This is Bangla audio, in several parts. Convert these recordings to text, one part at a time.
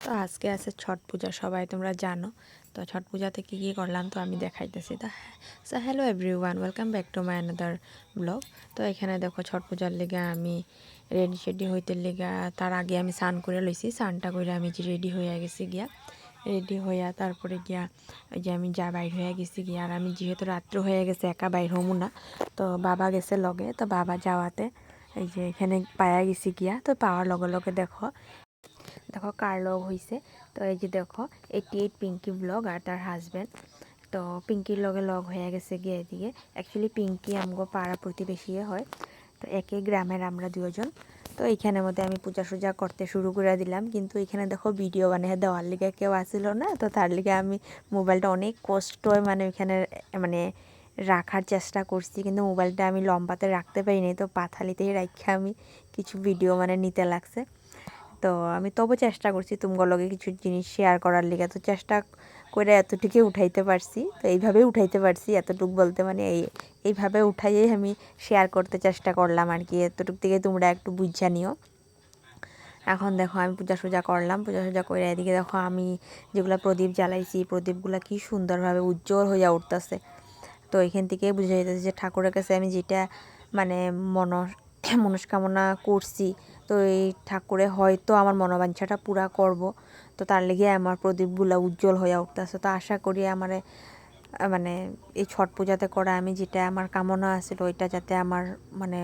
তো আজকে আছে ছট পূজা, সবাই তোমরা জানো। তো ছট পূজাতে কী কী করলাম তো আমি দেখাইতেছি। So hello everyone, welcome back to my another blog. তো এখানে দেখো ছট পূজার লেগে আমি রেডি শেডি হইতে লেগা তার আগে আমি স্নান করে লইছি। স্নানটা করে আমি যে রেডি হয়ে গেছি গিয়া, রেডি হইয়া তারপরে গিয়া ওই যে আমি যা বাইর হয়ে গেছি গিয়া। আর আমি যেহেতু রাত্র হয়ে গেছে একা বাইর হমু না, তো বাবা গেছে লগে। তো বাবা যাওয়াতে এই যে এখানে পায়া গেছি গিয়া। তো পাওয়ার লগে লগে দেখো দেখো কার লগ হয়েছে। তো এই যে দেখো 88 পিঙ্কি ব্লগ আর তার হাজব্যান্ড। তো পিঙ্কির লগে লগ হয়ে গেছে গিয়ে এদিকে। অ্যাকচুয়ালি পিঙ্কি আমগো পাড়া প্রতিবেশী হয়, তো একই গ্রামের আমরা দুজন। তো এইখানের মধ্যে আমি পূজা সুজা করতে শুরু করে দিলাম, কিন্তু এখানে দেখো ভিডিও বানিয়ে দেওয়ার লিগে কেউ আসিল না। তো তার লিগে আমি মোবাইলটা অনেক কষ্ট মানে ওইখানে মানে রাখার চেষ্টা করছি, কিন্তু মোবাইলটা আমি লম্বাতে রাখতে পারিনি। তো পাথালিতেই রাখা আমি কিছু ভিডিও মানে নিতে লাগছে। তো আমি তবু চেষ্টা করছি তোমার লগে কিছু জিনিস শেয়ার করার লিগে। তো চেষ্টা করে এতটুকু উঠাইতে পারছি, তো এইভাবেই উঠাইতে পারছি। এতটুকু বলতে মানে এইভাবে উঠাইয়েই আমি শেয়ার করতে চেষ্টা করলাম আর কি। এতটুক থেকে তোমরা একটু বুঝা নিও। এখন দেখো আমি পূজা সুজা করলাম, পূজা সুজা করে এদিকে দেখো আমি যেগুলো প্রদীপ জ্বালাইছি, প্রদীপগুলো কি সুন্দরভাবে উজ্জ্বল হয়ে উঠতেছে। তো এখান থেকে বুঝা যাইতেছে যে ঠাকুরের কাছে আমি যেটা মানে মনস্কামনা করছি, তো এই ঠাকুরে হয়তো আমার মনোবাঞ্ছাটা পুরা করব। তো তার লেগে আমার প্রদীপগুলো উজ্জ্বল হয়ে উঠতেছে। তো আশা করি আমার মানে এই ছট পূজাতে করা আমি যেটা আমার কামনা আছে ওইটা যাতে আমার মানে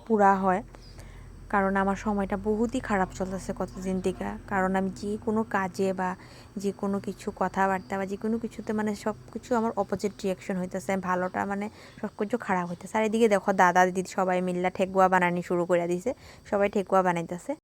পুরা হয়। কারণ আমার সময়টা বহুতই খারাপ চলতেছে কতদিন থেকে। কারণ আমি যে কোনো কাজে বা যে কোনো কিছু কথাবার্তা বা যে কোনো কিছুতে মানে সব কিছু আমার অপোজিট রিয়াকশন হইতেছে। ভালোটা মানে সব কিছু খারাপ হইতেছে। আর এদিকে দেখো দাদা দিদি সবাই মিল্লা ঠেকুয়া বানানি শুরু করে দিছে, সবাই ঠেকুয়া বানাইতেছে।